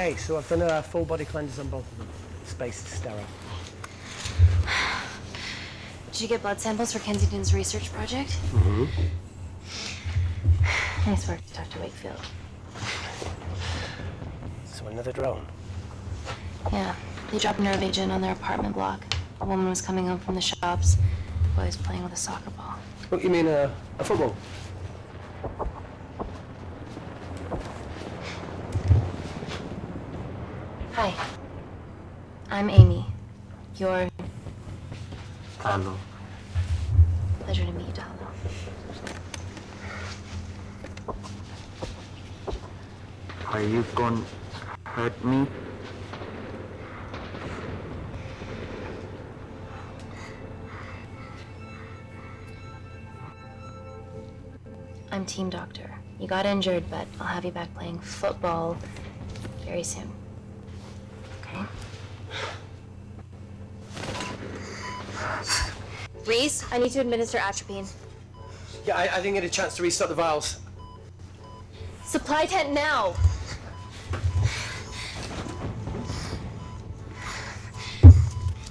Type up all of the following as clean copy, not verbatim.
Hey, so I've done a full body cleanse on both of them. Space is sterile. Did you get blood samples for Kensington's research project? Mm-hmm. Nice work, Dr. Wakefield. So another drone? Yeah, they dropped a nerve agent on their apartment block. A woman was coming home from the shops. The boy was playing with a soccer ball. What, you mean a football? Hi. I'm Amy. You're... Hello. Pleasure to meet you, Talo. Are you gonna hurt me? I'm team doctor. You got injured, but I'll have you back playing football very soon. Okay? Reese, I need to administer atropine. Yeah, I didn't get a chance to restock the vials. Supply tent now!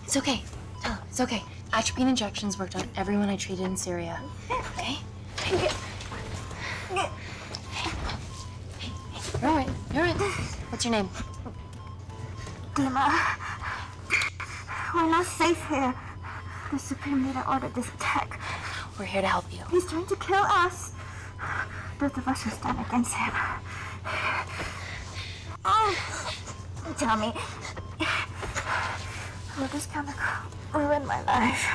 It's okay. Oh, it's okay. Atropine injections worked on everyone I treated in Syria. Okay? Hey, you're all right. You're all right. What's your name? Dima, we're not safe here. The Supreme Leader ordered this attack. We're here to help you. He's trying to kill us. Both of us will stand against him. Oh, tell me, will this chemical ruin my life?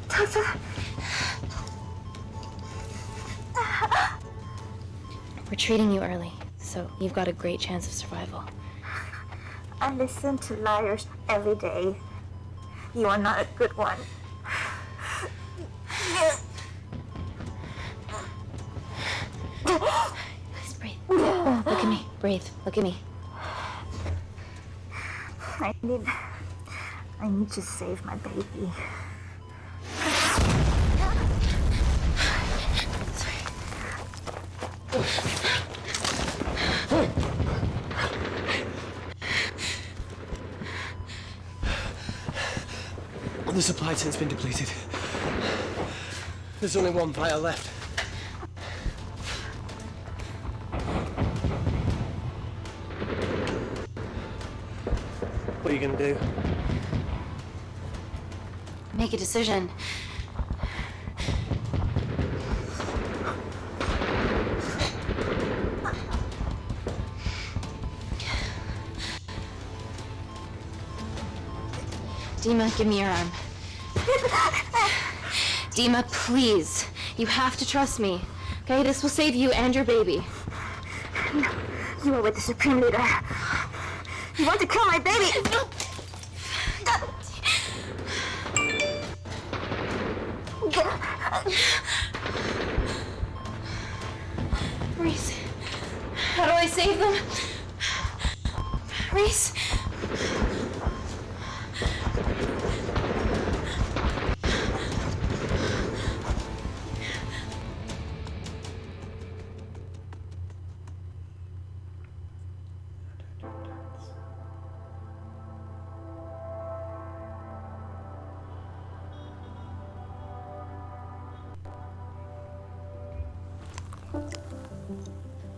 Doctor? We're treating you early, so you've got a great chance of survival. I listen to liars every day. You are not a good one. Please breathe. Look at me. Breathe. Look at me. I need to save my baby. The supply tent's been depleted. There's only one vial left. What are you gonna do? Make a decision. Dima, give me your arm. Dima, please. You have to trust me. Okay, this will save you and your baby. No, you are with the Supreme Leader. You want to kill my baby? No. Reese, how do I save them? Reese.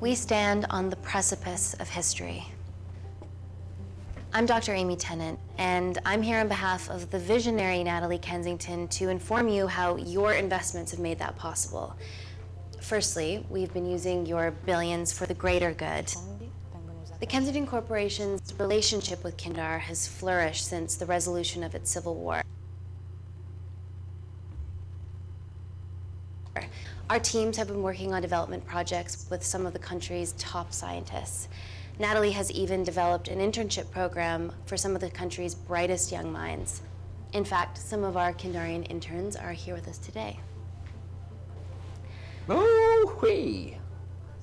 We stand on the precipice of history. I'm Dr. Amy Tennant, and I'm here on behalf of the visionary Natalie Kensington to inform you how your investments have made that possible. Firstly, we've been using your billions for the greater good. The Kensington Corporation's relationship with Kindar has flourished since the resolution of its civil war. Our teams have been working on development projects with some of the country's top scientists. Natalie has even developed an internship program for some of the country's brightest young minds. In fact, some of our Kindarian interns are here with us today. Oh, wee!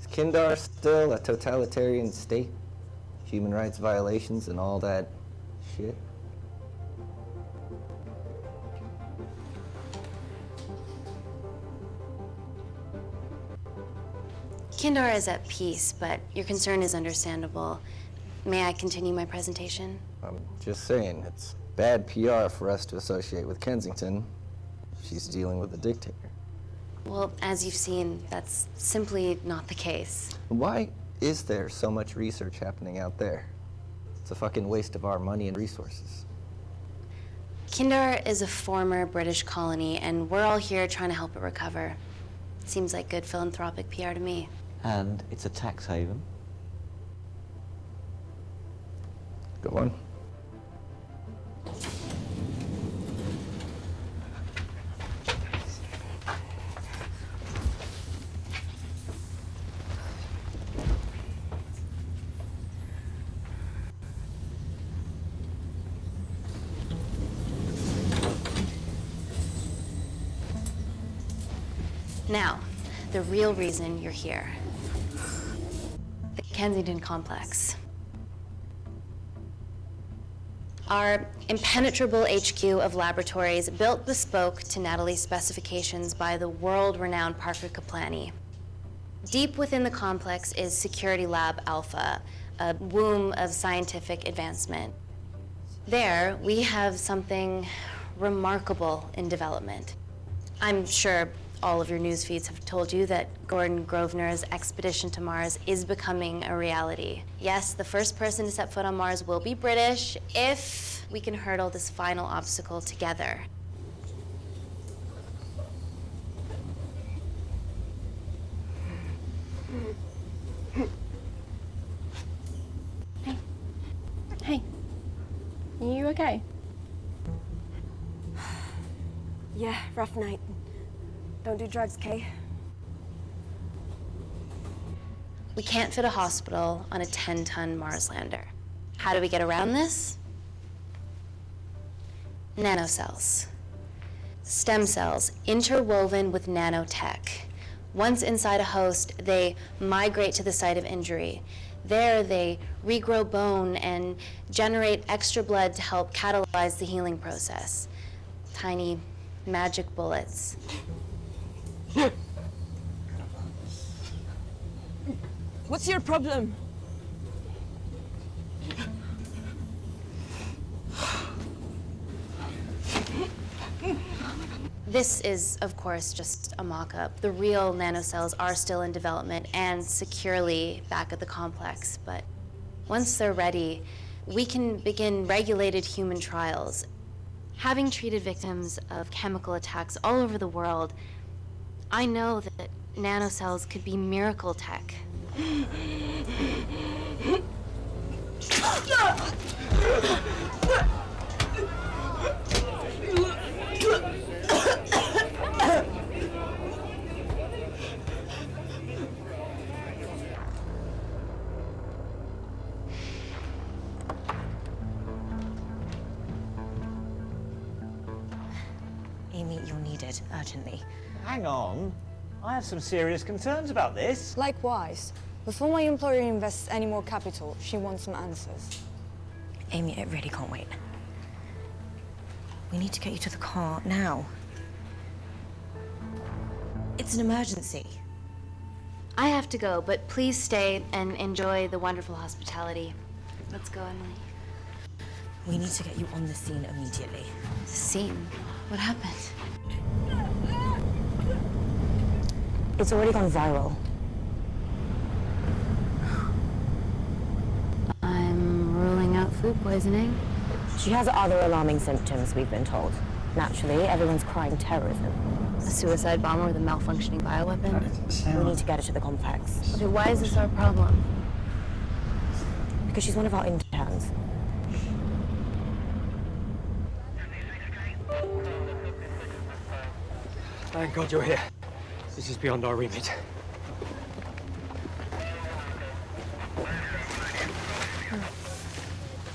Is Kindar still a totalitarian state? Human rights violations and all that shit? Kindar is at peace, but your concern is understandable. May I continue my presentation? I'm just saying, it's bad PR for us to associate with Kensington. She's dealing with a dictator. Well, as you've seen, that's simply not the case. Why is there so much research happening out there? It's a fucking waste of our money and resources. Kindar is a former British colony, and we're all here trying to help it recover. Seems like good philanthropic PR to me. And it's a tax haven. Go on. Now, the real reason you're here. The Kensington complex. Our impenetrable HQ of laboratories built bespoke to Natalie's specifications by the world-renowned Parker Kaplani. Deep within the complex is Security Lab Alpha, a womb of scientific advancement. There, we have something remarkable in development. I'm sure all of your news feeds have told you that Gordon Grosvenor's expedition to Mars is becoming a reality. Yes, the first person to set foot on Mars will be British if we can hurdle this final obstacle together. Hey, are you okay? Yeah, rough night. Don't do drugs, Kay. We can't fit a hospital on a 10-ton Mars lander. How do we get around this? Nanocells. Stem cells interwoven with nanotech. Once inside a host, they migrate to the site of injury. There, they regrow bone and generate extra blood to help catalyze the healing process. Tiny magic bullets. What's your problem? This is, of course, just a mock-up. The real nanocells are still in development and securely back at the complex, but once they're ready, we can begin regulated human trials. Having treated victims of chemical attacks all over the world, I know that nanocells could be miracle tech. Amy, you're needed urgently. Hang on. I have some serious concerns about this. Likewise. Before my employer invests any more capital, she wants some answers. Amy, it really can't wait. We need to get you to the car now. It's an emergency. I have to go, but please stay and enjoy the wonderful hospitality. Let's go, Emily. We need to get you on the scene immediately. The scene? What happened? It's already gone viral. I'm ruling out food poisoning. She has other alarming symptoms, we've been told. Naturally, everyone's crying terrorism. A suicide bomber with a malfunctioning bioweapon? We need to get her to the complex. Okay, why is this our problem? Because she's one of our interns. Thank God you're here. This is beyond our remit.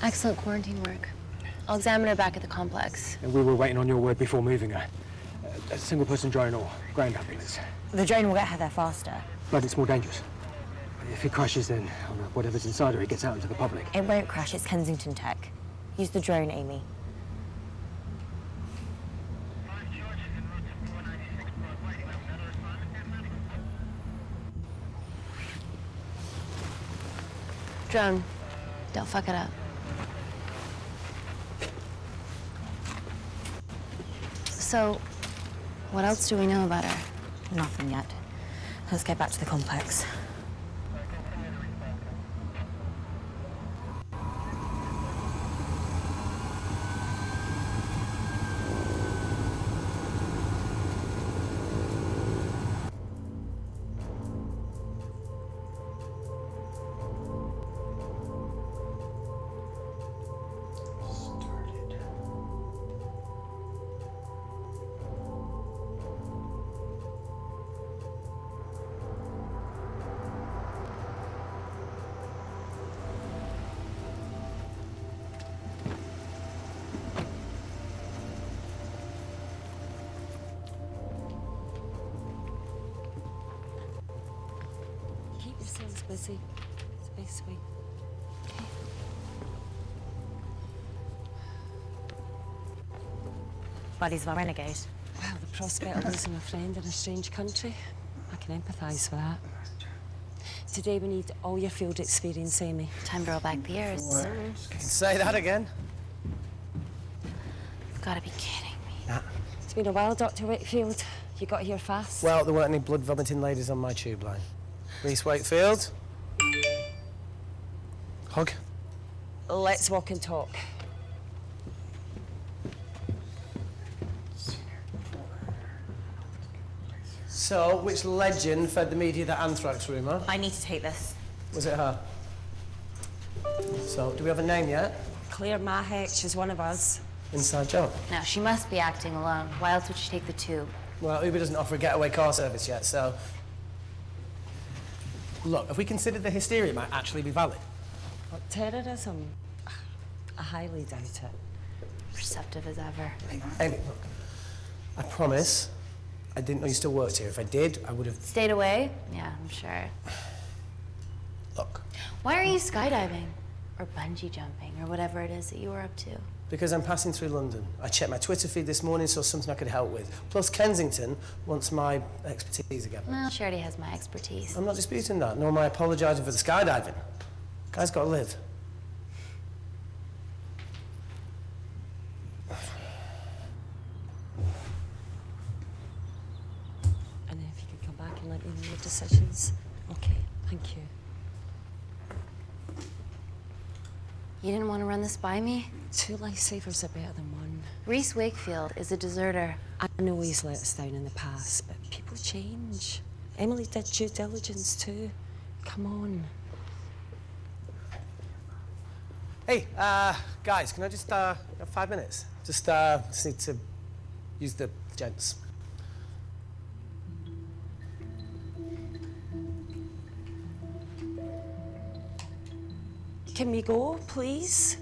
Excellent quarantine work. I'll examine her back at the complex. And we were waiting on your word before moving her. A single-person drone or ground ambulance. The drone will get her there faster. But it's more dangerous. If it crashes, then whatever's inside her, it gets out into the public. It won't crash, it's Kensington tech. Use the drone, Amy. Drone, don't fuck it up. So, what else do we know about her? Nothing yet. Let's get back to the complex. Keep yourselves busy. Stay sweet. buddies of a renegade. Well, the prospect of losing a friend in a strange country, I can empathise with that. Today we need all your field experience, Amy. Time to roll back the years. Say that again. You've got to be kidding me. Nah. It's been a while, Dr. Wakefield. You got here fast. Well, there weren't any blood vomiting ladies on my tube line. Reese Wakefield. Hug. Let's walk and talk. So, which legend fed the media that anthrax rumour? I need to take this. Was it her? So, do we have a name yet? Claire Mahek, she's one of us. Inside job. No, she must be acting alone. Why else would she take the tube? Well, Uber doesn't offer a getaway car service yet, so... Look, if we consider the hysteria might actually be valid. What, terrorism? I highly doubt it. Perceptive as ever. Amy, look, I promise I didn't know you still worked here. If I did, I would have... Stayed away? Yeah, I'm sure. Look. Why are you skydiving? Or bungee jumping, or whatever it is that you were up to? Because I'm passing through London. I checked my Twitter feed this morning, saw something I could help with. Plus, Kensington wants my expertise again. Well, she already has my expertise. I'm not disputing that, nor am I apologising for the skydiving. Guy's got to live. And then if you could come back and let me know your decisions. Okay, thank you. You didn't want to run this by me? 2 lifesavers are better than 1. Reese Wakefield is a deserter. I know he's let us down in the past, but people change. Emily did due diligence too. Come on. Hey, guys, can I just, have 5 minutes? Just need to use the gents. Can we go, please?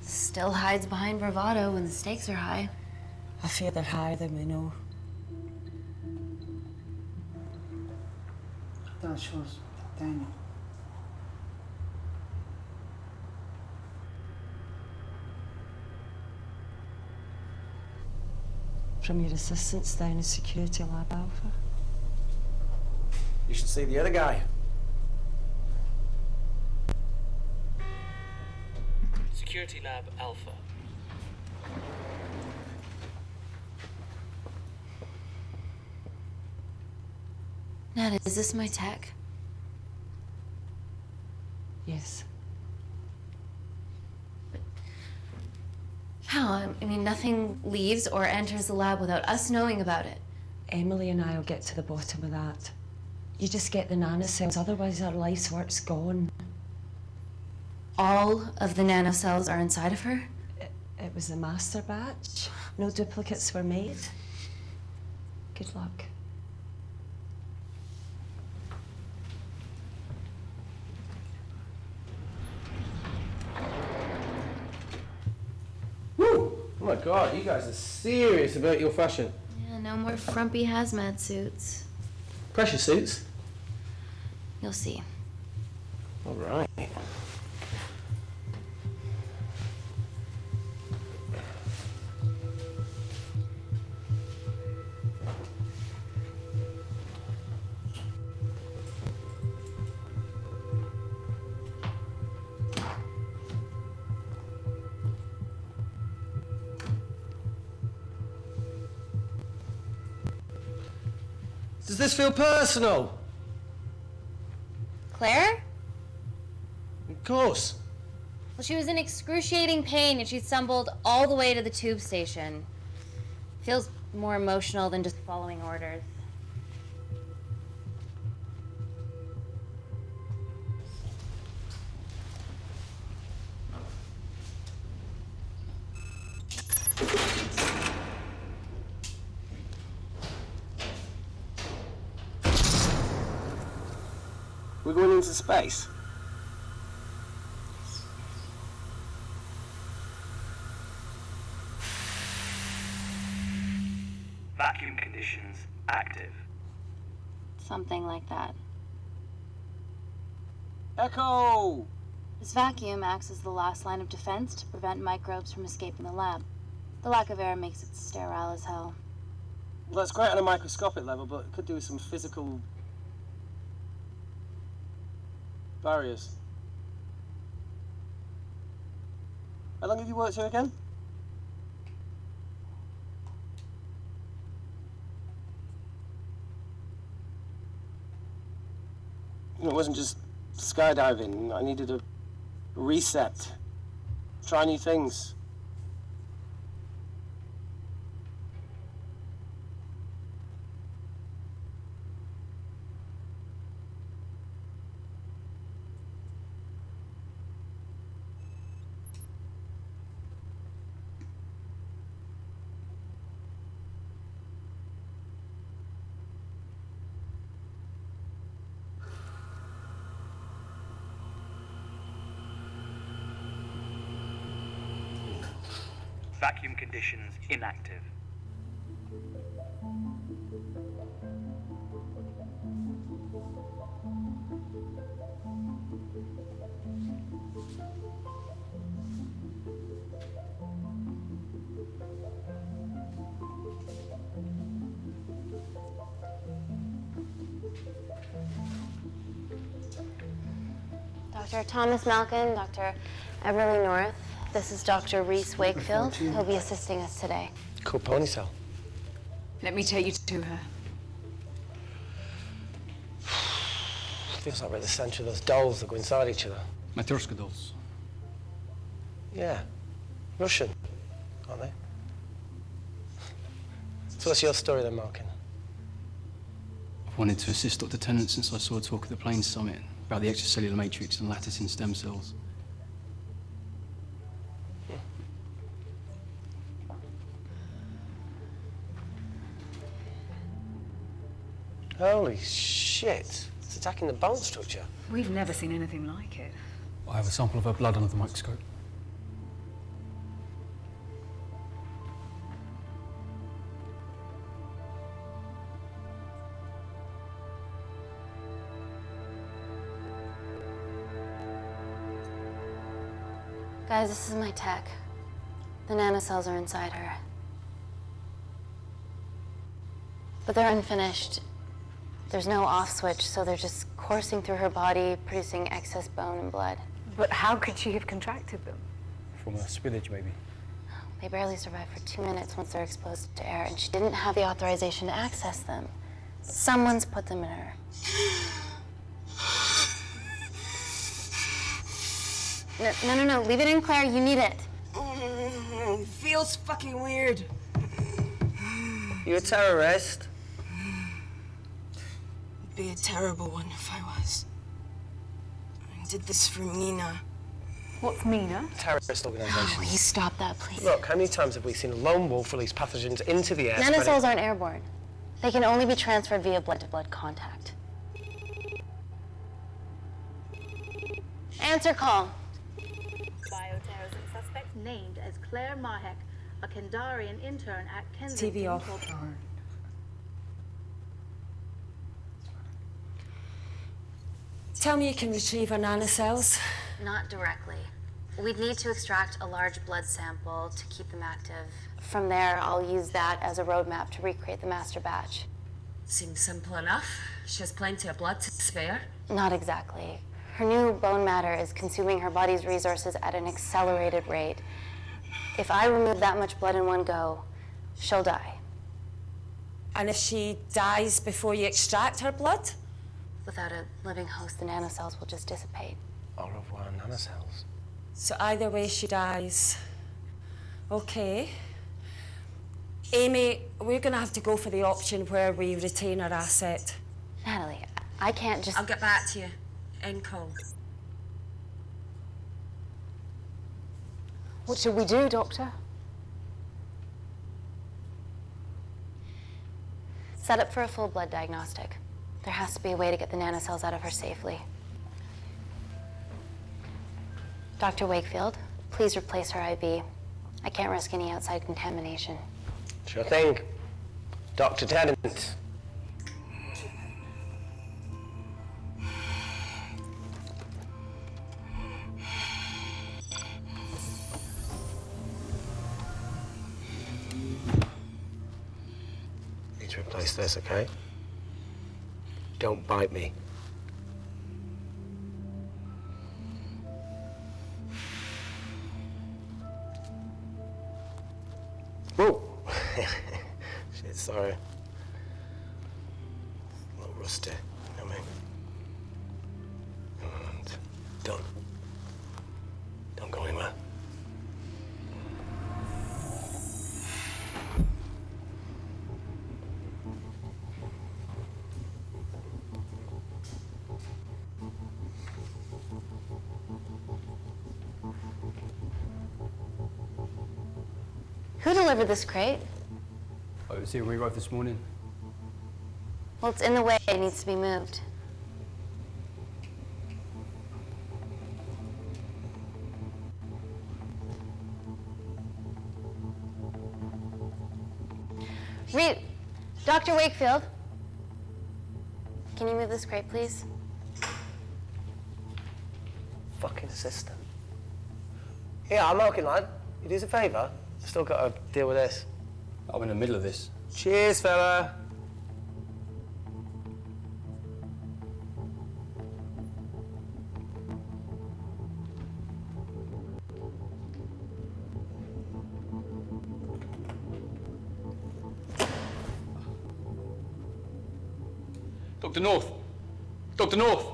Still hides behind bravado when the stakes are high. I fear they're higher than we know. That shows Daniel. From your assistants down in Security Lab Alpha. You should see the other guy. Security Lab Alpha. Nada, is this my tech? Yes. How? I mean, nothing leaves or enters the lab without us knowing about it. Emily and I will get to the bottom of that. You just get the nanocells, otherwise our life's work's gone. All of the nanocells are inside of her? It was a master batch. No duplicates were made. Good luck. Woo! Oh my God, you guys are serious about your fashion. Yeah, no more frumpy hazmat suits. Pressure suits? You'll see. All right. Does this feel personal? Claire? Of course. Well, she was in excruciating pain and she stumbled all the way to the tube station. Feels more emotional than just following orders. We're going into space. Vacuum conditions active. Something like that. Echo! This vacuum acts as the last line of defense to prevent microbes from escaping the lab. The lack of air makes it sterile as hell. Well, that's great on a microscopic level, but it could do with some physical barriers. How long have you worked here again? It wasn't just skydiving. I needed a reset. Try new things. Vacuum conditions inactive. Dr. Thomas Malkin, Dr. Everly North. This is Dr. Reese Wakefield. He'll be assisting us today. Cool ponytail. Let me take you to her. Feels like we're at the centre of those dolls that go inside each other. Matryoshka dolls. Yeah. Russian, aren't they? So what's your story then, Malkin? I've wanted to assist Dr. Tennant since I saw a talk at the Plains Summit about the extracellular matrix and lattice in stem cells. Holy shit. It's attacking the bone structure. We've never seen anything like it. I have a sample of her blood under the microscope. Guys, this is my tech. The nanocells are inside her. But they're unfinished. There's no off switch, so they're just coursing through her body, producing excess bone and blood. But how could she have contracted them? From a spillage, maybe. They barely survive for 2 minutes once they're exposed to air, and she didn't have the authorization to access them. Someone's put them in her. No, leave it in, Claire. You need it. It feels fucking weird. You a terrorist? I'd be a terrible one if I was. I did this for Mina. What's Mina? Terrorist organisation. Please stop that, please. Look, how many times have we seen a lone wolf release pathogens into the air? Nanocells aren't airborne. They can only be transferred via blood-to-blood contact. Answer call. Bioterrorism suspect named as Claire Mahek, a Kandarian intern at Kensington. TV off. Tell me you can retrieve her nanocells. Not directly. We'd need to extract a large blood sample to keep them active. From there, I'll use that as a roadmap to recreate the master batch. Seems simple enough. She has plenty of blood to spare. Not exactly. Her new bone matter is consuming her body's resources at an accelerated rate. If I remove that much blood in one go, she'll die. And if she dies before you extract her blood? Without a living host, the nanocells will just dissipate. Au revoir, nanocells. So either way, she dies. Okay. Amy, we're gonna have to go for the option where we retain our asset. Natalie, I can't just... I'll get back to you. End call. What should we do, Doctor? Set up for a full blood diagnostic. There has to be a way to get the nanocells out of her safely. Dr. Wakefield, please replace her IV. I can't risk any outside contamination. Sure thing. Dr. Tennant. Place this, okay? Don't bite me. Whoa! Shit, sorry. A little rusty, you know what I mean? And don't go anywhere. Who delivered this crate? Oh, it was here when we arrived this morning. Well, it's in the way. It needs to be moved. Dr. Wakefield, can you move this crate, please? Fucking assistant. Yeah, I'm working, lad. You do us a favour? Still got to deal with this. I'm in the middle of this. Cheers, fella. Dr. North! Dr. North!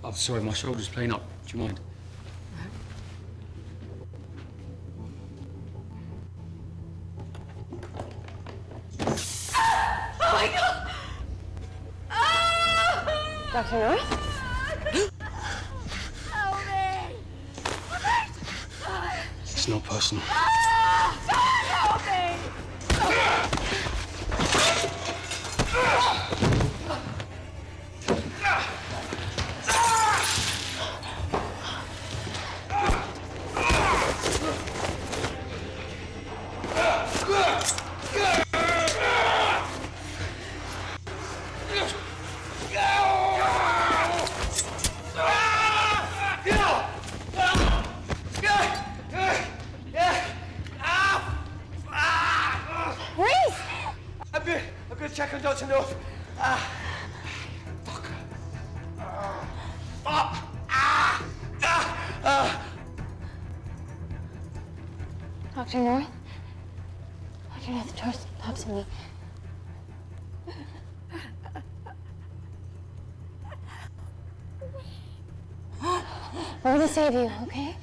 I'm sorry, my shoulder's playing up. Do you mind? Oh my God! Dr. North? It's not personal. Help me! I'm gonna check on Dr. North. Fuck. Dr. North? Dr. North, talk to me. We're gonna save you, okay?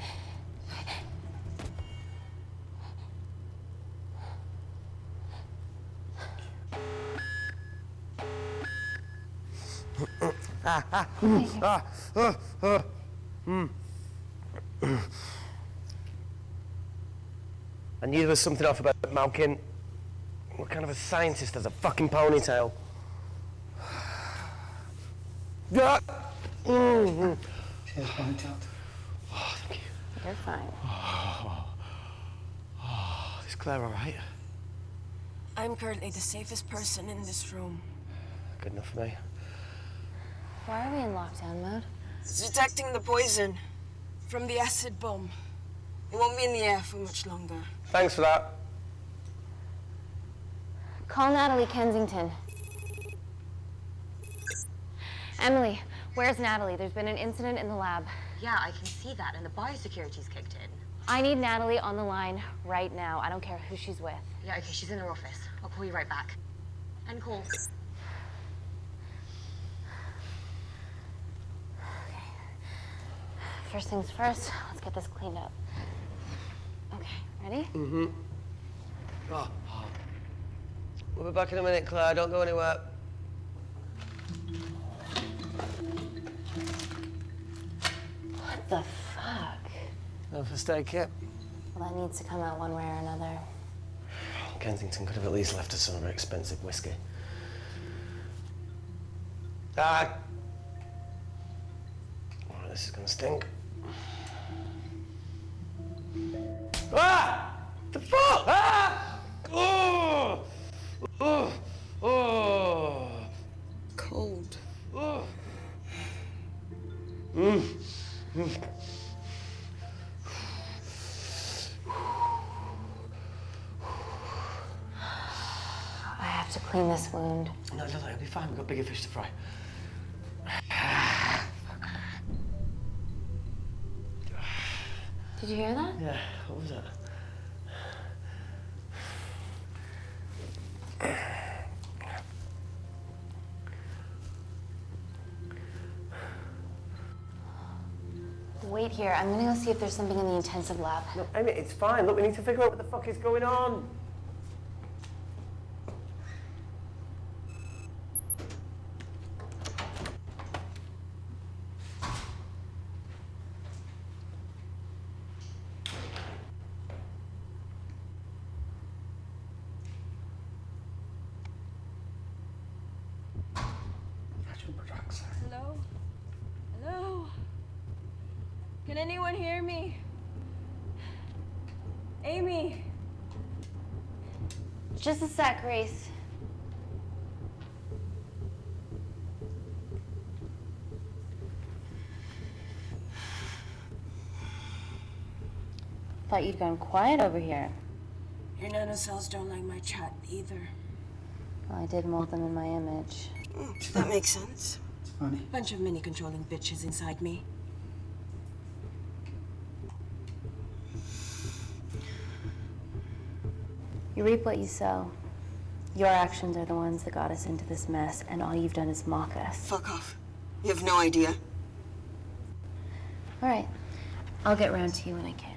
I knew there was something off about Malkin. What kind of a scientist has a fucking ponytail? Cheers, ponytail. Oh, thank you. You're fine. Is Claire all right? I'm currently the safest person in this room. Good enough for me. Why are we in lockdown mode? It's detecting the poison from the acid bomb. It won't be in the air for much longer. Thanks for that. Call Natalie Kensington. Emily, where's Natalie? There's been an incident in the lab. Yeah, I can see that, and the biosecurity's kicked in. I need Natalie on the line right now. I don't care who she's with. Yeah, okay, she's in her office. I'll call you right back. End call. Okay. First things first, let's get this cleaned up. Okay, ready? Mm-hmm. Oh. We'll be back in a minute, Claire. Don't go anywhere. What the fuck? No first aid kit. Well, that needs to come out one way or another. Kensington could have at least left us some of her expensive whiskey. Alright, this is gonna stink. Ah! The fuck? Ah! Oh! Oh! Oh! Cold. Oh! clean this wound. No, it'll be fine. We've got bigger fish to fry. Did you hear that? Yeah, what was that? Wait here. I'm gonna go see if there's something in the intensive lab. No, Amy, it's fine. Look, we need to figure out what the fuck is going on. Hello? Hello? Can anyone hear me? Amy? Just a sec, Grace. Thought you'd gone quiet over here. Your nanocells don't like my chat either. Well, I did mold them in my image. That makes sense. It's funny. Bunch of mini-controlling bitches inside me. You reap what you sow. Your actions are the ones that got us into this mess, and all you've done is mock us. Fuck off. You have no idea. All right. I'll get round to you when I can.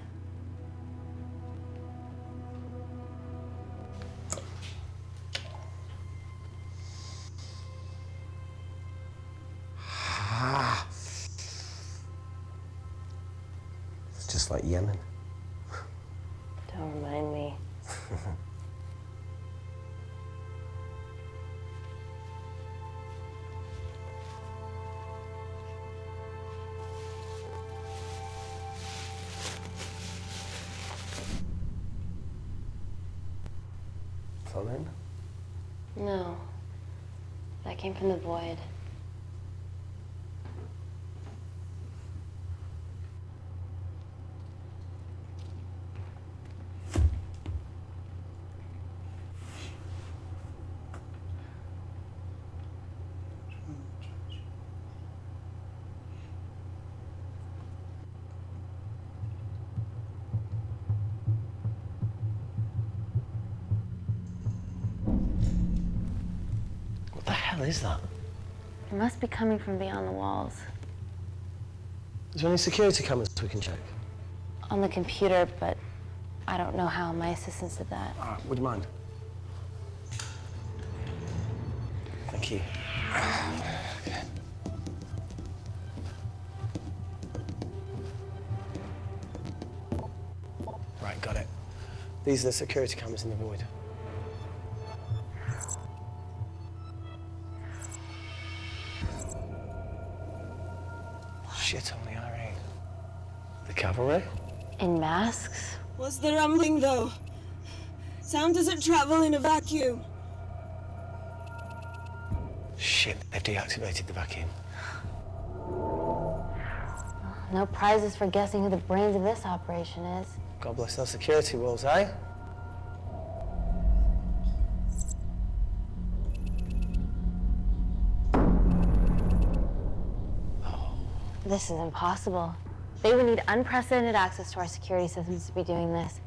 It's just like Yemen. Don't remind me. Something? No. That came from the void. What the hell is that? It must be coming from beyond the walls. Is there any security cameras we can check? On the computer, but I don't know how. My assistants did that. All right, would you mind? Thank you. Right, got it. These are the security cameras in the void. Shit on the IRA. The cavalry? In masks? What's the rumbling, though? Sound doesn't travel in a vacuum. Shit, they've deactivated the vacuum. No prizes for guessing who the brains of this operation is. God bless those security walls, eh? This is impossible. They would need unprecedented access to our security systems to be doing this.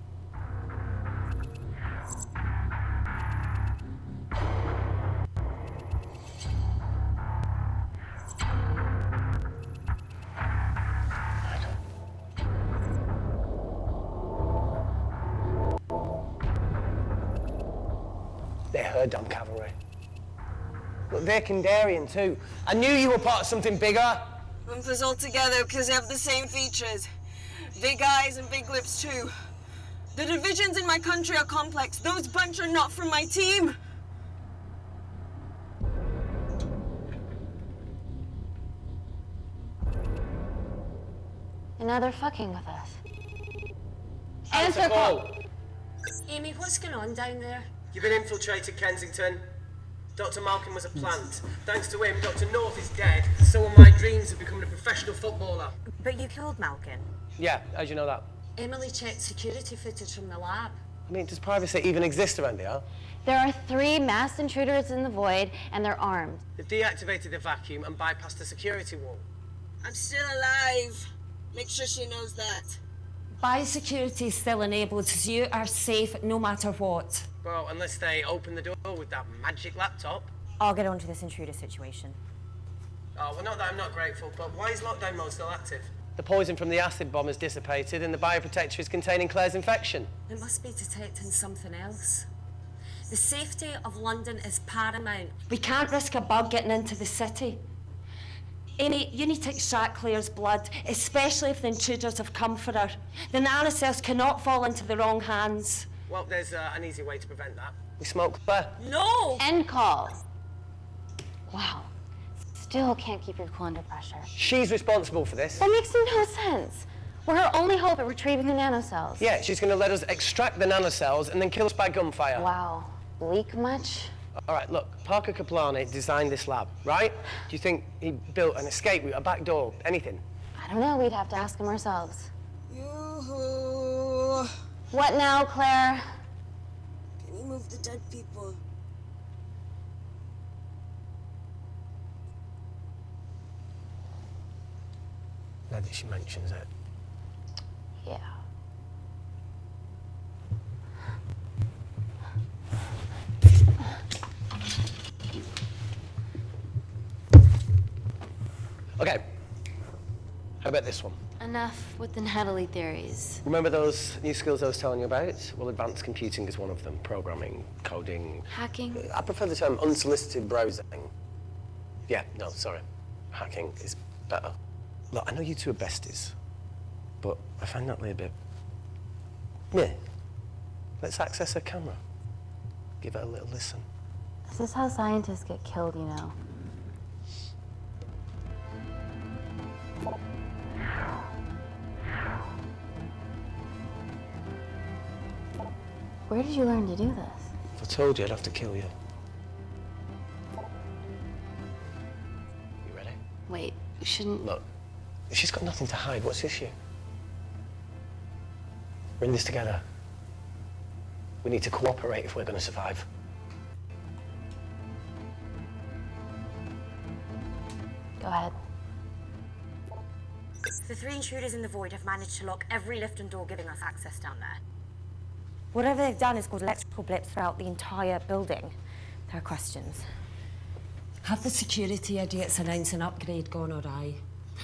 They're her damn cavalry. Look, they're Kandarian too. I knew you were part of something bigger. Lump us all together because they have the same features. Big eyes and big lips too. The divisions in my country are complex. Those bunch are not from my team. And now they're fucking with us. Answer call. Amy, what's going on down there? You've been infiltrated, Kensington. Dr. Malkin was a plant. Thanks to him, Dr. North is dead. So are my dreams of becoming a professional footballer. But you killed Malkin. Yeah, how'd you know that? Emily checked security footage from the lab. I mean, does privacy even exist around here? There are 3 masked intruders in the void, and they're armed. They've deactivated the vacuum and bypassed the security wall. I'm still alive. Make sure she knows that. Biosecurity is still enabled, so you are safe no matter what. Well, unless they open the door with that magic laptop. I'll get onto this intruder situation. Oh, well, not that I'm not grateful, but why is lockdown mode still active? The poison from the acid bomb has dissipated and the bioprotector is containing Claire's infection. It must be detecting something else. The safety of London is paramount. We can't risk a bug getting into the city. Amy, you need to extract Claire's blood, especially if the intruders have come for her. The nanocells cannot fall into the wrong hands. Well, there's an easy way to prevent that. We smoke Claire. No! End call. Wow. Still can't keep your cool under pressure. She's responsible for this. That makes no sense. We're her only hope at retrieving the nanocells. Yeah, she's going to let us extract the nanocells and then kill us by gunfire. Wow. Leak much? All right, look, Parker Kaplani designed this lab, right? Do you think he built an escape route, a back door, anything? I don't know. We'd have to ask him ourselves. Yoo-hoo. What now, Claire? Can you move the dead people? Now that she mentions it. Yeah. Okay. How about this one? Enough with the Natalie theories. Remember those new skills I was telling you about? Well, advanced computing is one of them. Programming, coding. Hacking? I prefer the term unsolicited browsing. Yeah, no, sorry. Hacking is better. Look, I know you two are besties, but I find Natalie a bit... Yeah. Let's access her camera. Give it a little listen. This is how scientists get killed, you know. Where did you learn to do this? If I told you, I'd have to kill you. You ready? Wait, you shouldn't... Look, if she's got nothing to hide, what's the issue? We're in this together. We need to cooperate if we're going to survive. Go ahead. The 3 intruders in the void have managed to lock every lift and door giving us access down there. Whatever they've done is caused electrical blips throughout the entire building. There are questions. Have the security idiots announced an upgrade gone awry?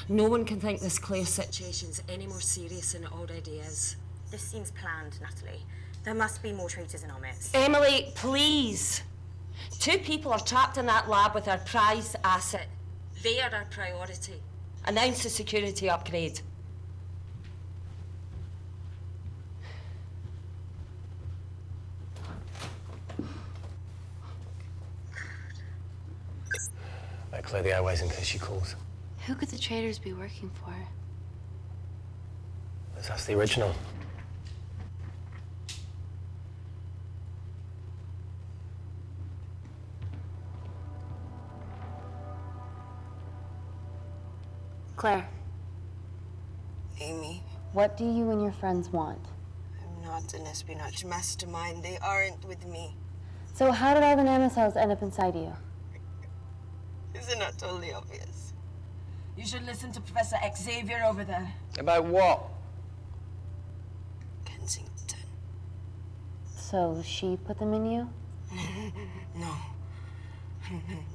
No one can think this Claire situation's any more serious than it already is. This seems planned, Natalie. There must be more traitors in our midst. Emily, please. 2 people are trapped in that lab with our prized asset. They are our priority. Announce the security upgrade. Better clear the airways in case she calls. Who could the traitors be working for? Let's ask the original. Claire, Amy, what do you and your friends want? I'm not an espionage mastermind. They aren't with me. So how did all the nanocells end up inside you? Isn't that totally obvious? You should listen to Professor Xavier over there. About what? Kensington. So she put them in you? No.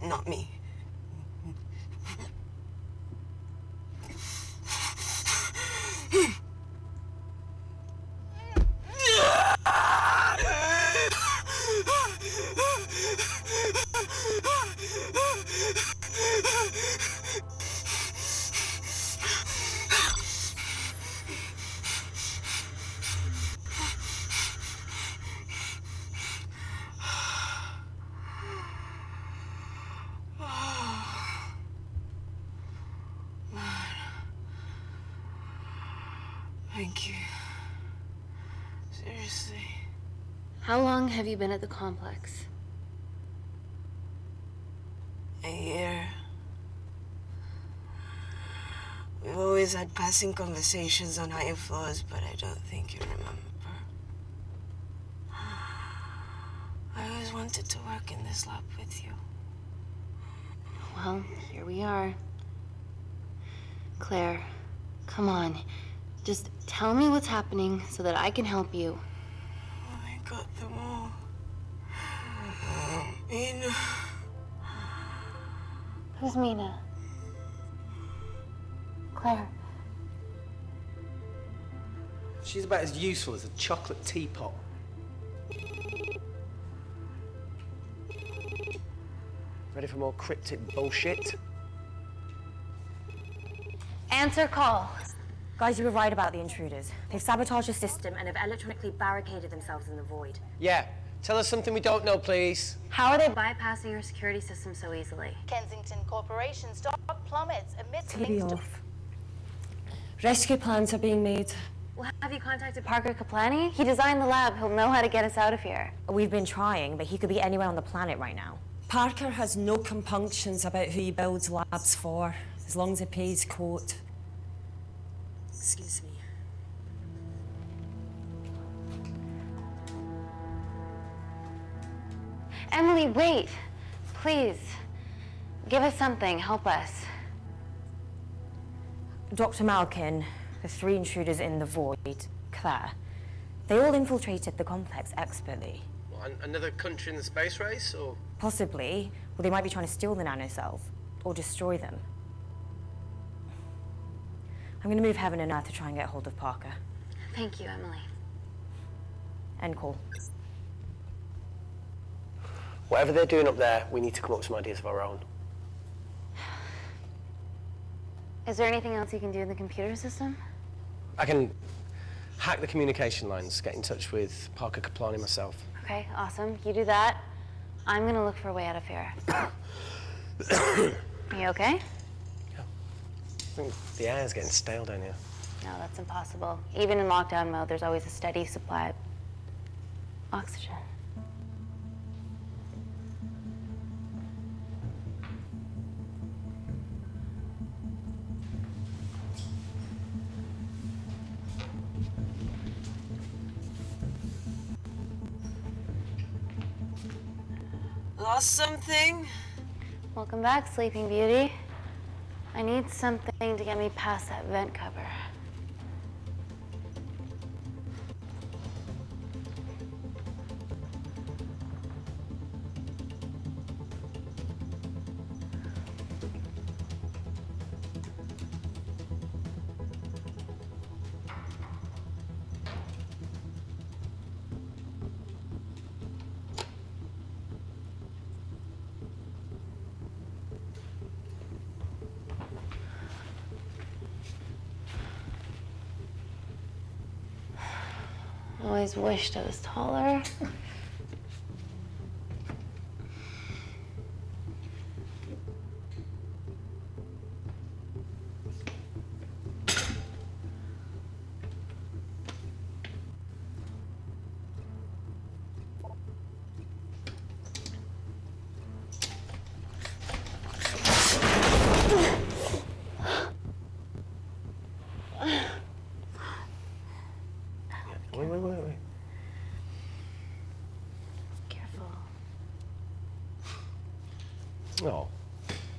Not me. Thank you. Seriously. How long have you been at the complex? A year. We've always had passing conversations on higher floors, but I don't think you remember. wanted to work in this lab with you. Well, here we are. Claire, come on. Just tell me what's happening so that I can help you. I got them all. Mina. Who's Mina? Claire. She's about as useful as a chocolate teapot. Ready for more cryptic bullshit? Answer call. Guys, you were right about the intruders. They've sabotaged the system and have electronically barricaded themselves in the void. Yeah. Tell us something we don't know, please. How are they bypassing your security system so easily? Kensington Corporation stock plummets amidst It's gonna be links to off. Rescue plans are being made. Well, have you contacted Parker Kaplani? He designed the lab. He'll know how to get us out of here. We've been trying, but he could be anywhere on the planet right now. Parker has no compunctions about who he builds labs for, as long as he pays court. Excuse me. Emily, wait. Please. Give us something. Help us. Dr. Malkin, the 3 intruders in the void, Claire, they all infiltrated the complex expertly. What, another country in the space race, or? Possibly, well, they might be trying to steal the nanocells or destroy them. I'm going to move heaven and earth to try and get hold of Parker. Thank you, Emily. End call. Whatever they're doing up there, we need to come up with some ideas of our own. Is there anything else you can do in the computer system? I can hack the communication lines, get in touch with Parker Kaplani myself. Okay, awesome. You do that. I'm gonna look for a way out of here. You okay? I think the air's getting stale down here. No, that's impossible. Even in lockdown mode, there's always a steady supply of oxygen. Lost something? Welcome back, Sleeping Beauty. I need something to get me past that vent cover. Always wished I was taller. Wait. Careful. Oh,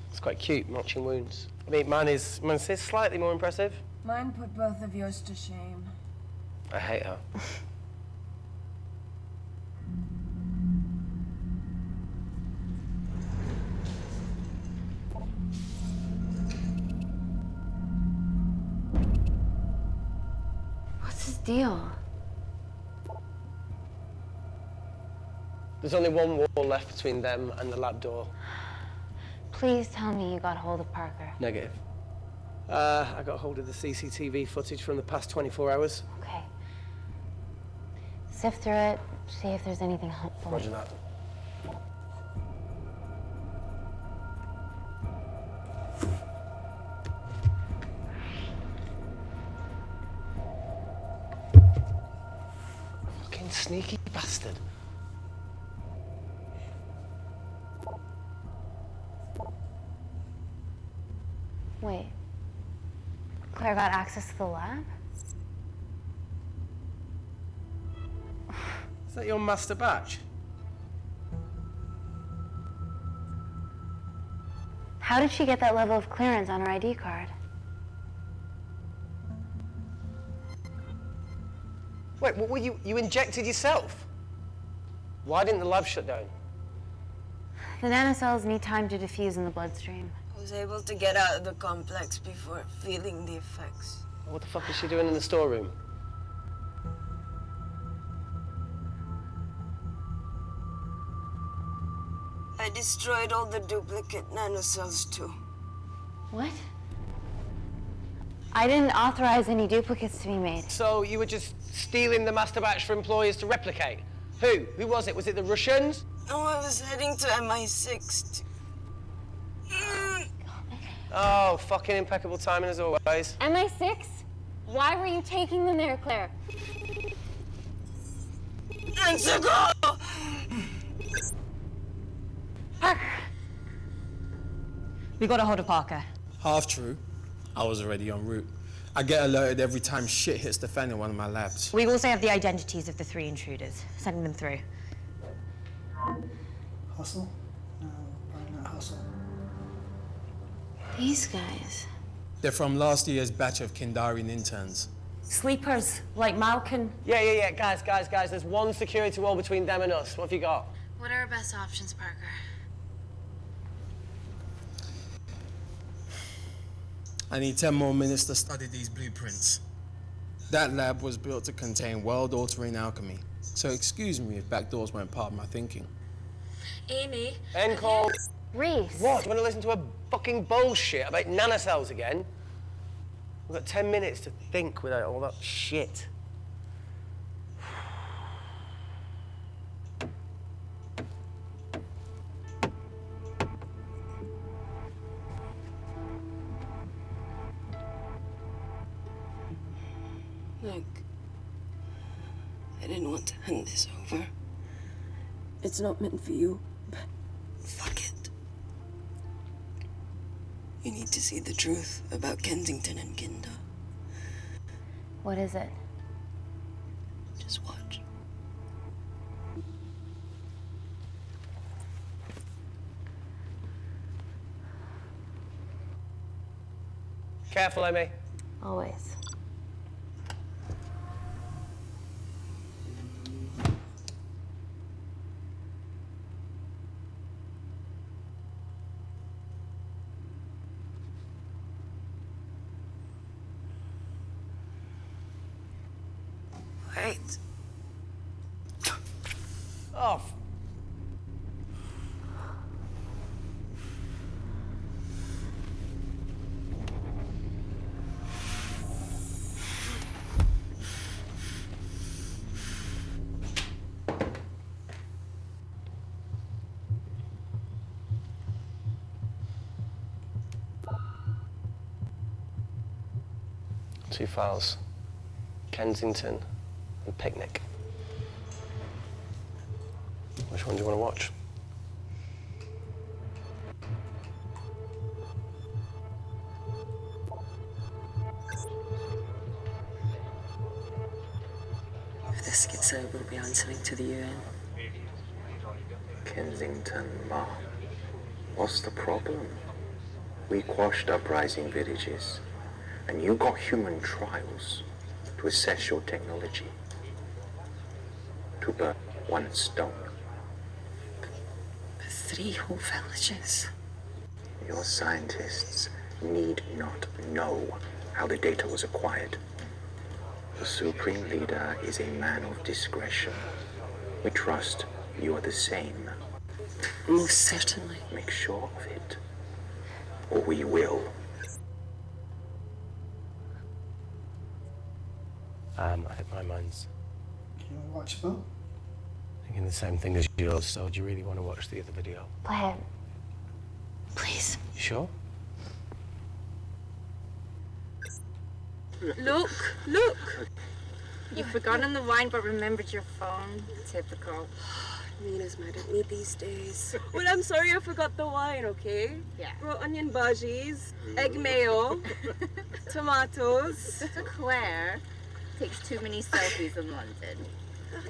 it's quite cute, matching wounds. I mean, mine's slightly more impressive. Mine put both of yours to shame. I hate her. What's his deal? There's only one wall left between them and the lab door. Please tell me you got hold of Parker. Negative. I got hold of the CCTV footage from the past 24 hours. Okay. Sift through it, see if there's anything helpful. Roger that. Fucking sneaky bastard. Wait. Claire got access to the lab? Is that your master batch? How did she get that level of clearance on her ID card? Wait, what were you injected yourself? Why didn't the lab shut down? The nanocells need time to diffuse in the bloodstream. I was able to get out of the complex before feeling the effects. What the fuck is she doing in the storeroom? I destroyed all the duplicate nanocells too. What? I didn't authorize any duplicates to be made. So you were just stealing the master batch for employers to replicate? Who? Who was it? Was it the Russians? No, I was heading to MI6. Oh, fucking impeccable timing as always. MI6? Why were you taking them there, Claire? Let's go! Parker! We got a hold of Parker. Half true. I was already en route. I get alerted every time shit hits the fan in one of my labs. We also have the identities of the 3 intruders. Sending them through. Hustle? No, probably not hustle. These guys. They're from last year's batch of Kindarian interns. Sleepers, like Malkin. Yeah. Guys. There's one security wall between them and us. What have you got? What are our best options, Parker? I need 10 more minutes to study these blueprints. That lab was built to contain world-altering alchemy. So excuse me if backdoors weren't part of my thinking. Amy. End call. Reese. What? Do you want to listen to a fucking bullshit about nanocells again? We've got 10 minutes to think without all that shit. Look, I didn't want to hand this over. It's not meant for you, but fuck it. You need to see the truth about Kensington and Kinder. What is it? Just watch. Careful, Amy. Always. Wait. Oh. Two files. Kensington and Picnic. Which one do you want to watch? If this gets out, we'll be answering to the UN. Kensington, Ma. What's the problem? We quashed uprising villages, and you got human trials to assess your technology. To burn one stone. 3 whole villages. Your scientists need not know how the data was acquired. The Supreme Leader is a man of discretion. We trust you are the same. Most certainly. Make sure of it, or we will. I think my mind's You want to watch Bo? thinking the same thing as yours, so do you really want to watch the other video? Play it. Please. You sure? Look! You've forgotten the wine but remembered your phone. Typical. Mina's mad at me these days. Well, I'm sorry I forgot the wine, okay? Yeah. Raw onion bhajis, egg mayo, tomatoes. Claire takes too many selfies in London.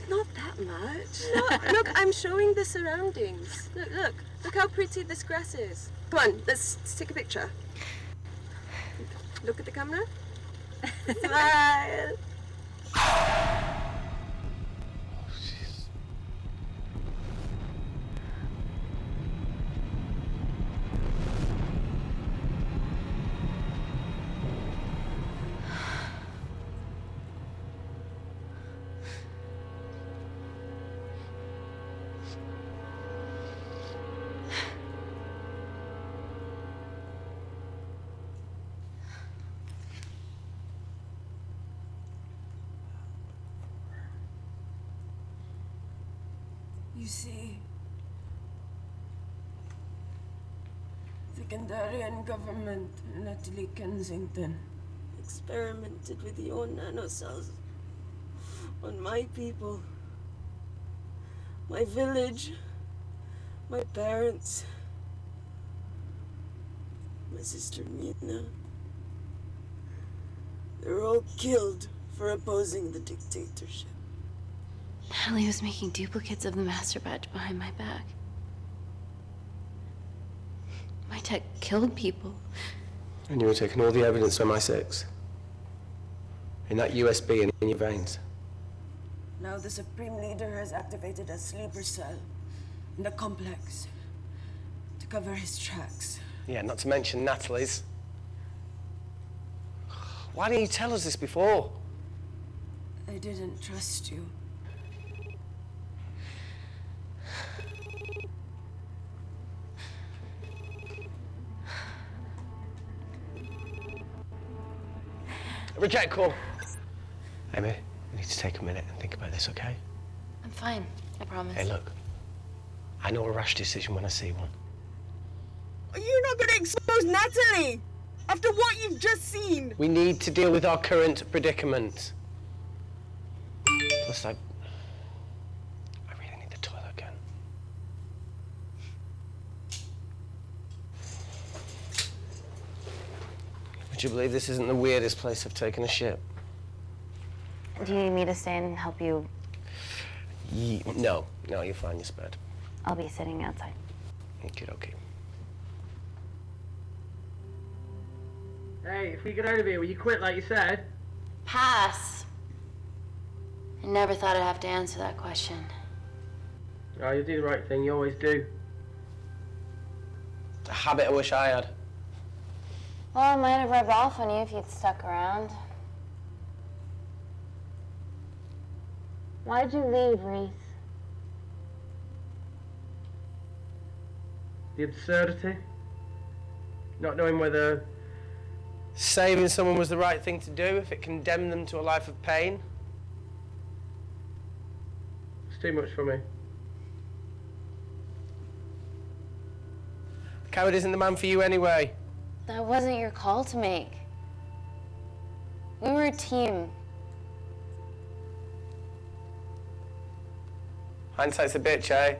Not that much. Look, I'm showing the surroundings. Look. Look how pretty this grass is. Come on, let's take a picture. Look at the camera. Smile. You see, the Kandarian government, Natalie Kensington, experimented with your nanocells on my people, my village, my parents, my sister Mina. They were all killed for opposing the dictatorship. Natalie was making duplicates of the master batch behind my back. My tech killed people. And you were taking all the evidence from MI6? In that USB and in your veins? Now the Supreme Leader has activated a sleeper cell in the complex to cover his tracks. Yeah, not to mention Natalie's. Why didn't you tell us this before? I didn't trust you. Reject call. Amy, we need to take a minute and think about this, okay? I'm fine, I promise. Hey, look. I know a rash decision when I see one. You're not gonna expose Natalie after what you've just seen. We need to deal with our current predicament. Plus, I really need the toilet again. Would you believe this isn't the weirdest place I've taken a shit? Do you need me to stay and help you? No, you're fine, you're spared. I'll be sitting outside. Okay. Hey, if we get out of here, will you quit like you said? Pass. I never thought I'd have to answer that question. Oh, you do the right thing, you always do. It's a habit I wish I had. Well, I might have rubbed off on you if you'd stuck around. Why'd you leave, Reese? The absurdity. Not knowing whether Saving someone was the right thing to do if it condemned them to a life of pain. it's too much for me. Coward isn't the man for you anyway. That wasn't your call to make. We were a team. Hindsight's a bitch, eh?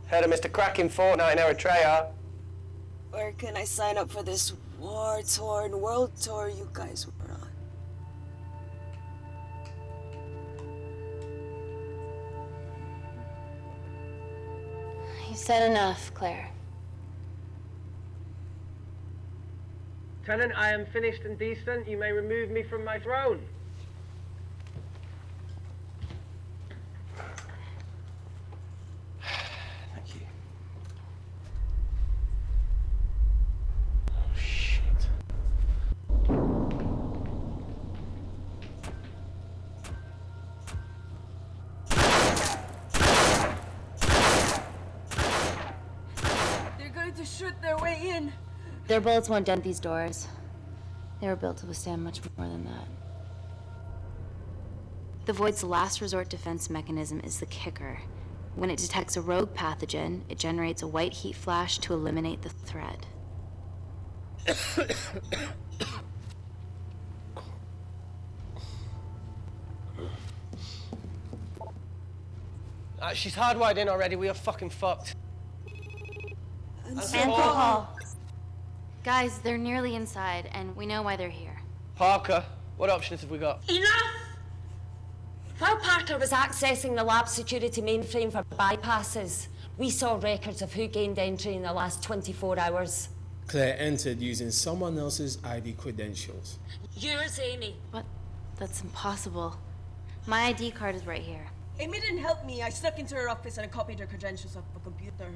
Heard of Mr. Cracking Fortnite in Eritrea. Where can I sign up for this war-torn world tour you guys were on? You said enough, Claire. Tenant, I am finished and decent. You may remove me from my throne. Thank you. Oh, shit. They're going to shoot their way in. Their bullets won't dent these doors. They were built to withstand much more than that. The Void's last resort defense mechanism is the kicker. When it detects a rogue pathogen, it generates a white heat flash to eliminate the threat. She's hardwired in already. We are fucking fucked. Alcohol. Guys, they're nearly inside, and we know why they're here. Parker, what options have we got? Enough! While Parker was accessing the lab security mainframe for bypasses, we saw records of who gained entry in the last 24 hours. Claire entered using someone else's ID credentials. Yours, Amy. What? That's impossible. My ID card is right here. Amy didn't help me. I snuck into her office and I copied her credentials off a computer.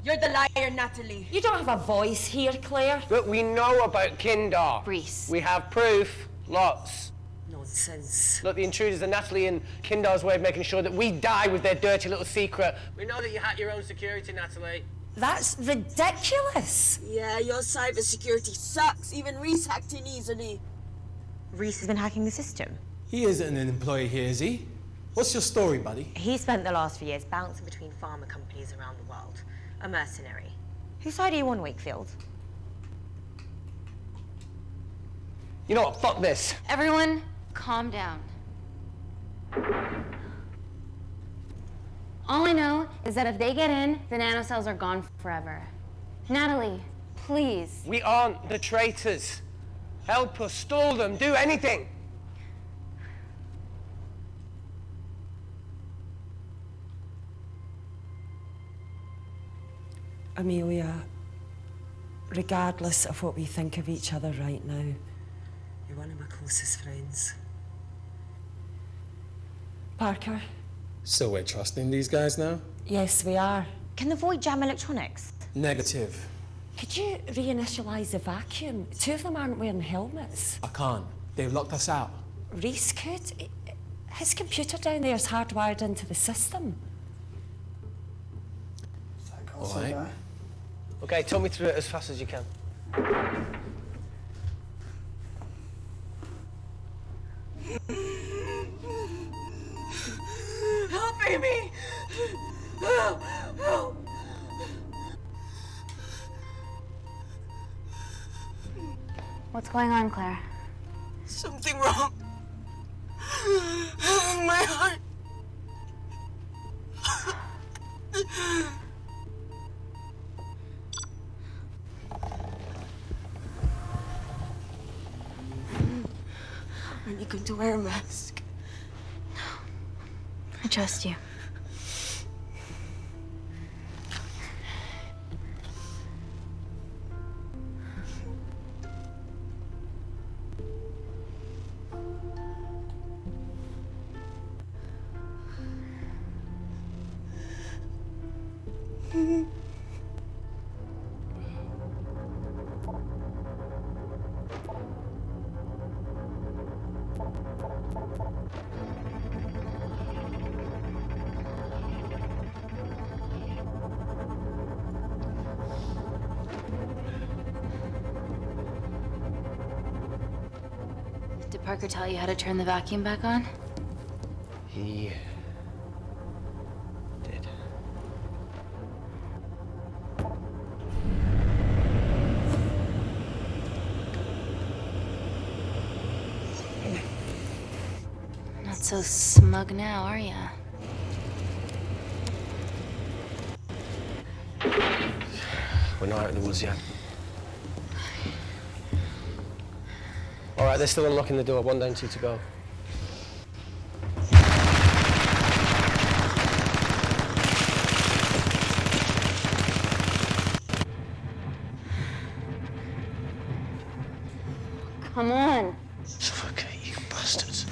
You're the liar, Natalie. You don't have a voice here, Claire. Look, we know about Kindar. Reese. We have proof. Lots. Nonsense. Look, the intruders are Natalie and Kindar's way of making sure that we die with their dirty little secret. We know that you hack your own security, Natalie. That's ridiculous. Yeah, your cybersecurity sucks. Even Reese hacked in easily. Reese has been hacking the system. He isn't an employee here, is he? What's your story, buddy? He spent the last few years bouncing between pharma companies around the world. A mercenary. Whose side are you on, Wakefield? You know what? Fuck this. Everyone, calm down. All I know is that if they get in, the nanocells are gone forever. Natalie, please. We aren't the traitors. Help us, stall them, do anything. Amelia, regardless of what we think of each other right now, you're one of my closest friends. Parker? So we're trusting these guys now? Yes, we are. Can the Void jam electronics? Negative. Could you reinitialize the vacuum? Two of them aren't wearing helmets. I can't. They've locked us out. Reese could. His computer down there is hardwired into the system. All right. Okay, talk me through it as fast as you can. Help, Amy! Help! Help! What's going on, Claire? Something wrong. My heart. Are you going to wear a mask? I trust you. Did Parker tell you how to turn the vacuum back on? He did. Not so smug now, are ya? We're not out of the woods yet. All right, they're still unlocking the door. 1 down, 2 to go. Come on. Suffocate, you bastards.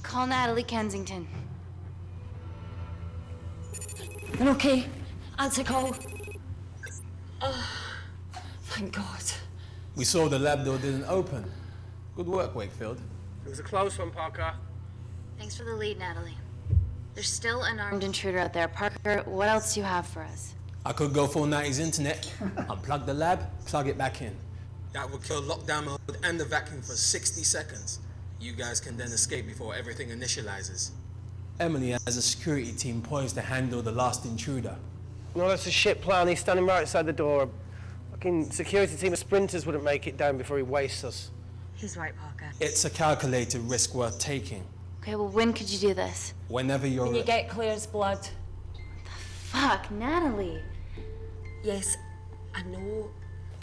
Call Natalie Kensington. Okay, Answer call. Oh, thank God. We saw the lab door didn't open. Good work, Wakefield. It was a close one, Parker. Thanks for the lead, Natalie. There's still an armed intruder out there. Parker, what else do you have for us? I could go full 90s internet, unplug the lab, plug it back in. That would kill lockdown mode and the vacuum for 60 seconds. You guys can then escape before everything initializes. Emily has a security team poised to handle the last intruder. No, that's a shit plan. He's standing right outside the door. A fucking security team of sprinters wouldn't make it down before he wastes us. He's right, Parker. It's a calculated risk worth taking. Okay, well, when could you do this? Whenever you're... When you get Claire's blood. Fuck, Natalie. Yes, I know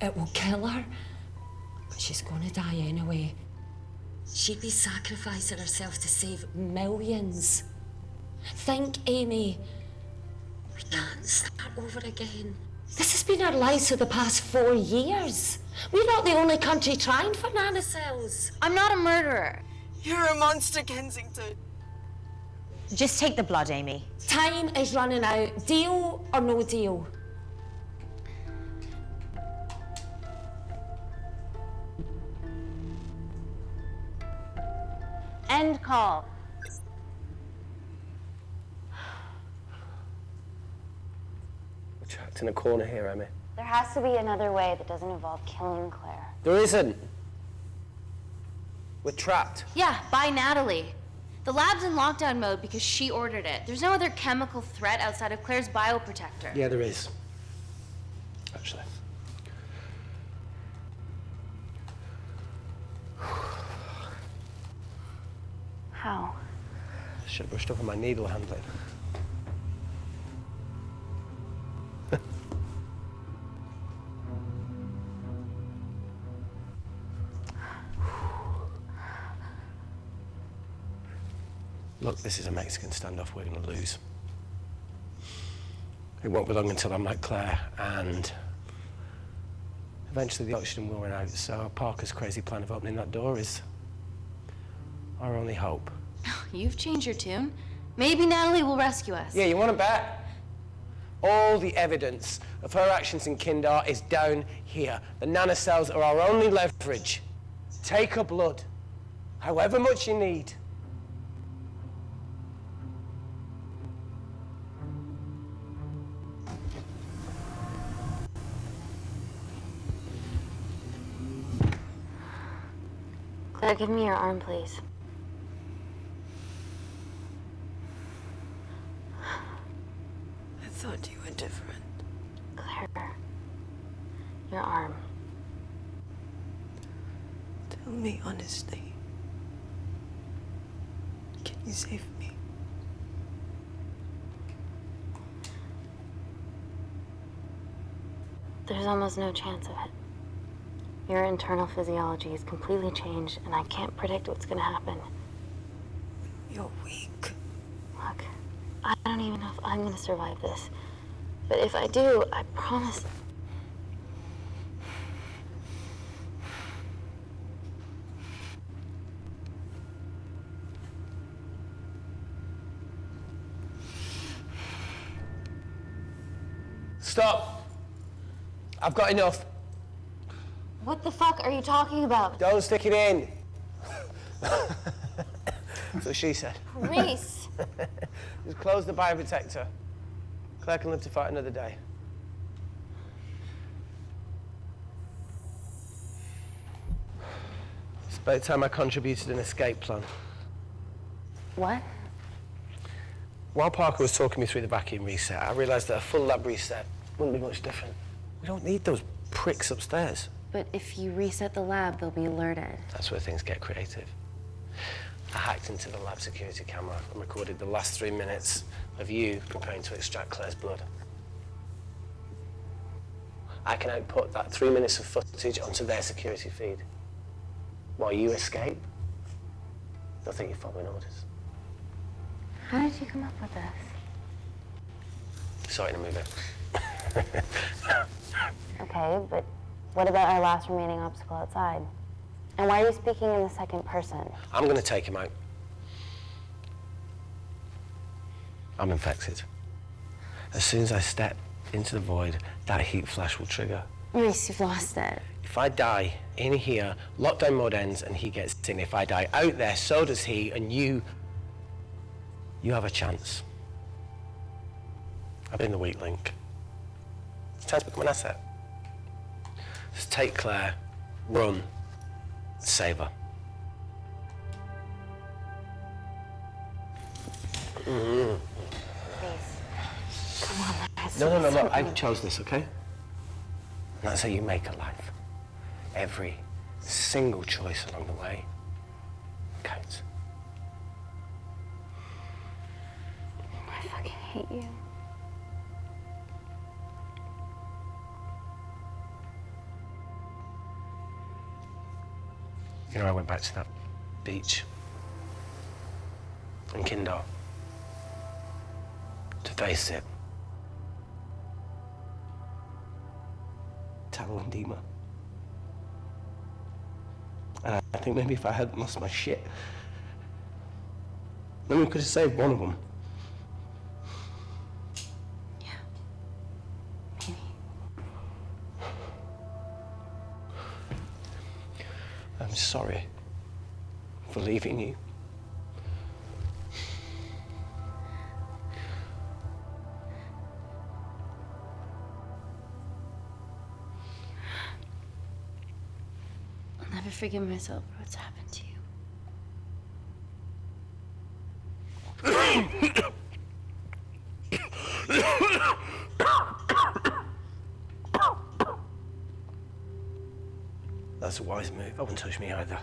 it will kill her, but she's gonna die anyway. She'd be sacrificing herself to save millions. Think, Amy. We can't start over again. This has been our lives for the past 4 years. We're not the only country trying for nanocells. I'm not a murderer. You're a monster, Kensington. Just take the blood, Amy. Time is running out. Deal or no deal? End call. We're trapped in a corner here, Emmy. There has to be another way that doesn't involve killing Claire. There isn't. We're trapped. Yeah, by Natalie. The lab's in lockdown mode because she ordered it. There's no other chemical threat outside of Claire's bioprotector. Yeah, there is. Actually. How? Should have brushed up on my needle handling. Look, this is a Mexican standoff we're going to lose. It won't be long until I'm like Claire, and eventually the oxygen will run out, so Parker's crazy plan of opening that door is our only hope. You've changed your tune. Maybe Natalie will rescue us. Yeah, you want to bet? All the evidence of her actions in Kindar is down here. The nanocells are our only leverage. Take her blood, however much you need. Claire, give me your arm, please. I thought you were different. Claire, your arm. Tell me honestly. Can you save me? There's almost no chance of it. Your internal physiology is completely changed, and I can't predict what's gonna happen. You're weak. Look, I don't even know if I'm gonna survive this. But if I do, I promise. Stop. I've got enough. What the fuck are you talking about? Don't stick it in. That's what she said. Reese. Just close the bioprotector. Claire can live to fight another day. It's about time I contributed an escape plan. What? While Parker was talking me through the vacuum reset, I realised that a full lab reset wouldn't be much different. We don't need those pricks upstairs. But if you reset the lab, they'll be alerted. That's where things get creative. I hacked into the lab security camera and recorded the last 3 minutes of you preparing to extract Claire's blood. I can output that 3 minutes of footage onto their security feed. While you escape, they'll think you're following orders. How did you come up with this? Sorry to move it. Okay, but what about our last remaining obstacle outside? And why are you speaking in the second person? I'm going to take him out. I'm infected. As soon as I step into the void, that heat flash will trigger. Reese, you've lost it. If I die in here, lockdown mode ends and he gets in. If I die out there, so does he, and you have a chance. I've been the weak link. It's time to become an asset. Just take Claire, run, save her. Mm. Come on, let's No, do look, I something. chose this, okay? And that's how you make a life. Every single choice along the way counts. I fucking hate you. You know, I went back to that beach in Kindar to face it. Tallow and Dima. And I think maybe if I hadn't lost my shit, maybe we could have saved one of them. I'm sorry for leaving you. I'll never forgive myself for what's happened to you. That's a wise move. I wouldn't touch me either.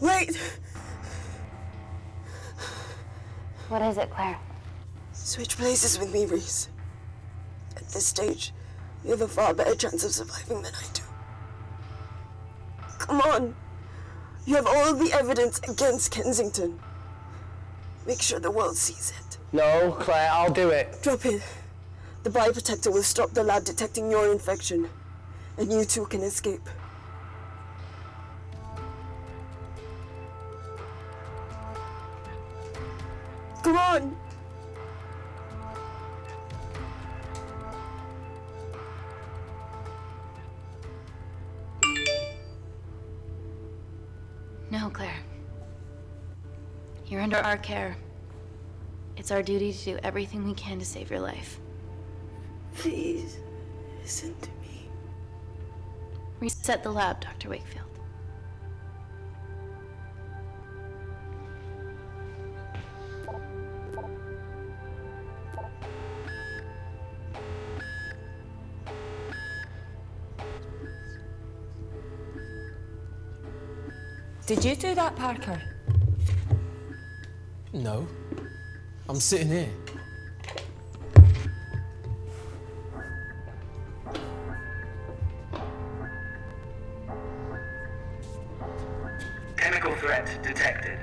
Wait! What is it, Claire? Switch places with me, Reese. At this stage, you have a far better chance of surviving than I do. Come on. You have all the evidence against Kensington. Make sure the world sees it. No, Claire, I'll do it. Drop it. The bioprotector will stop the lab detecting your infection, and you two can escape. Come on! No, Claire. You're under our care. It's our duty to do everything we can to save your life. Please, listen to me. Reset the lab, Dr. Wakefield. Did you do that, Parker? No. I'm sitting here. Chemical threat detected.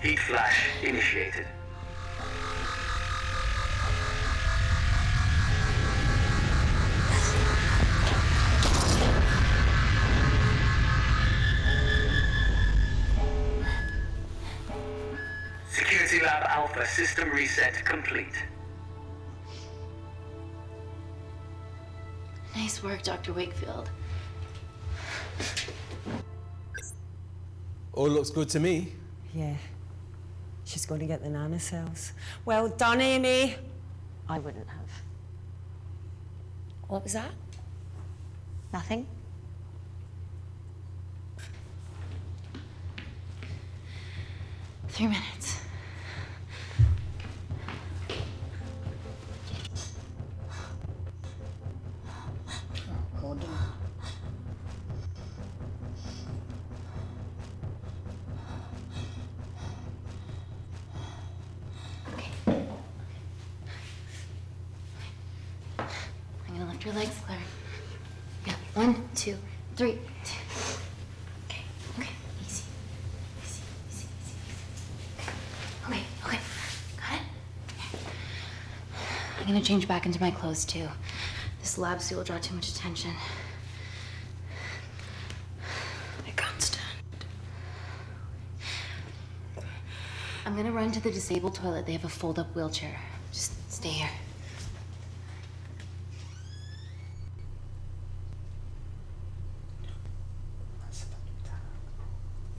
Heat flash initiated. Security Lab Alpha system reset complete. Nice work, Dr. Wakefield. All looks good to me. Yeah. She's going to get the nanocells. Well done, Amy. I wouldn't have. What was that? Nothing? Three minutes. Hold on. I'm gonna lift your legs, Claire. 1, 2, 3. Okay, okay, easy. Easy. Okay, got it? I'm gonna change back into my clothes too. This lab suit will draw too much attention. I can't stand. I'm gonna run to the disabled toilet. They have a fold-up wheelchair. Just stay here.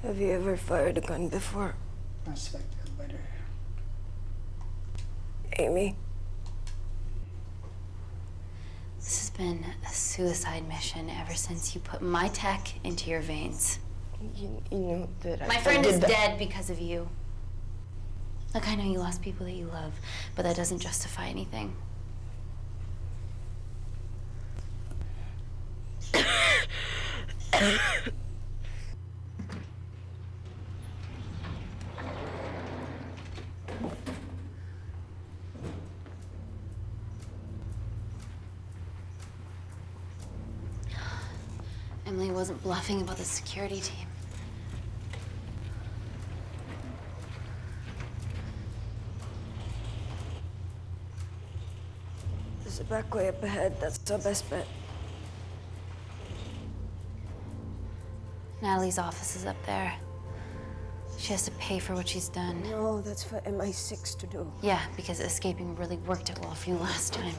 Have you ever fired a gun before? Amy? This has been a suicide mission ever since you put my tech into your veins. You know that My friend is dead because of you. Look, I know you lost people that you love, but that doesn't justify anything. Emily wasn't bluffing about the security team. There's a back way up ahead. That's our best bet. Natalie's office is up there. She has to pay for what she's done. No, that's for MI6 to do. Yeah, because escaping really worked out well for you last time.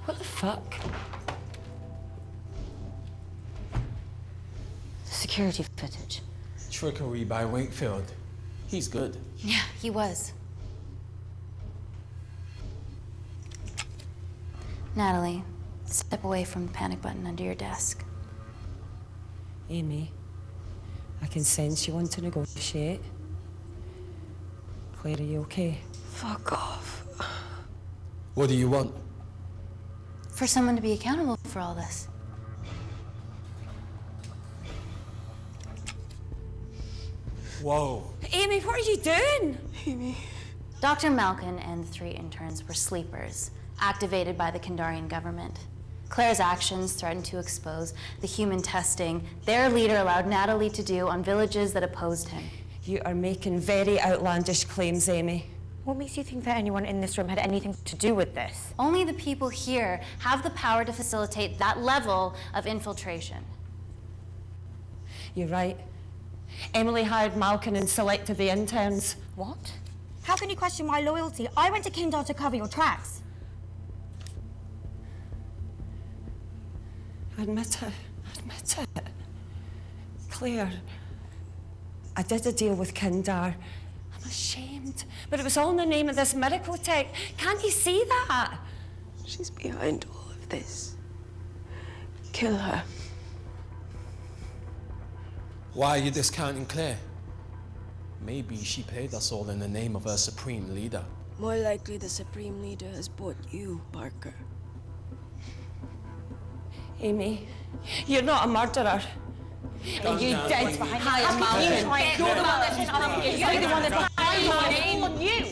What the fuck? Security footage. Trickery by Wakefield. He's good. Yeah, he was. Natalie, step away from the panic button under your desk. Amy, I can sense you want to negotiate. Claire, are you okay? Fuck off. What do you want? For someone to be accountable for all this. Whoa. Amy, what are you doing? Amy. Dr. Malkin and the 3 interns were sleepers, activated by the Kandarian government. Claire's actions threatened to expose the human testing their leader allowed Natalie to do on villages that opposed him. You are making very outlandish claims, Amy. What makes you think that anyone in this room had anything to do with this? Only the people here have the power to facilitate that level of infiltration. You're right. Emily hired Malkin and selected the interns. What? How can you question my loyalty? I went to Kindar to cover your tracks. Admit it. Admit it. Claire, I did a deal with Kindar. I'm ashamed. But it was all in the name of this miracle tech. Can't you see that? She's behind all of this. Kill her. Why are you discounting Claire? Maybe she paid us all in the name of her supreme leader. More likely the Supreme Leader has bought you, Parker. Amy, you're not a murderer. Guns You down, did Wendy. hire Malkin. You're the one that's You're the one that's behind my name on you.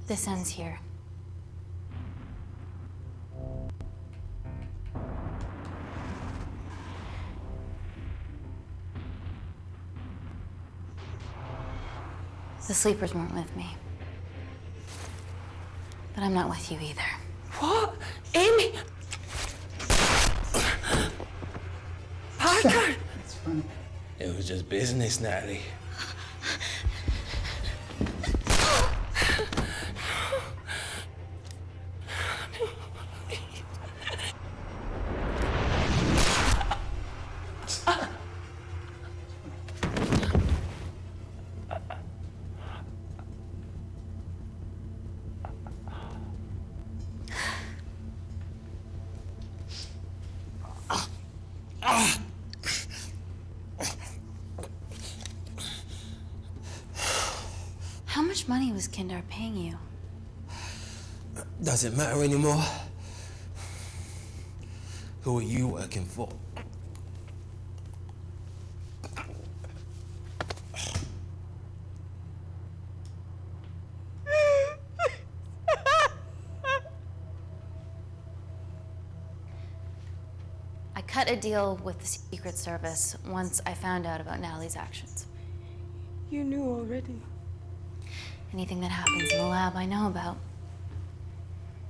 This ends here. The sleepers weren't with me. But I'm not with you either. What? Amy? Parker? It was just business, Natalie. How much money was Kindar paying you? Does it matter anymore? Who are you working for? I cut a deal with the Secret Service once I found out about Natalie's actions. You knew already. Anything that happens in the lab, I know about.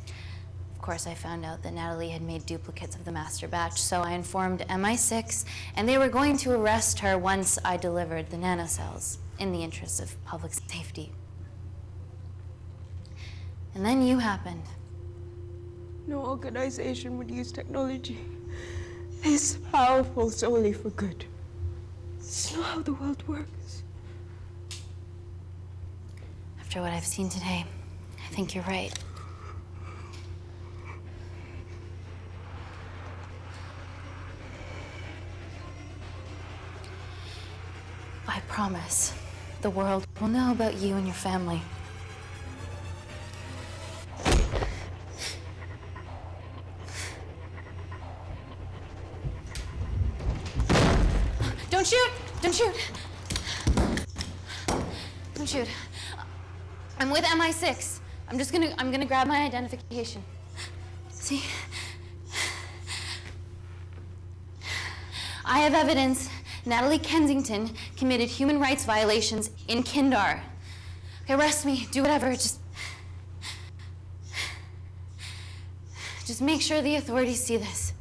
Of course, I found out that Natalie had made duplicates of the master batch, so I informed MI6, and they were going to arrest her once I delivered the nanocells, in the interest of public safety. And then you happened. No organization would use technology this powerful solely for good. It's not how the world works. After what I've seen today, I think you're right. I promise the world will know about you and your family. Don't shoot! Don't shoot! Don't shoot. I'm with MI6. I'm gonna grab my identification. See? I have evidence Natalie Kensington committed human rights violations in Kindar. Okay, arrest me, do whatever, just make sure the authorities see this.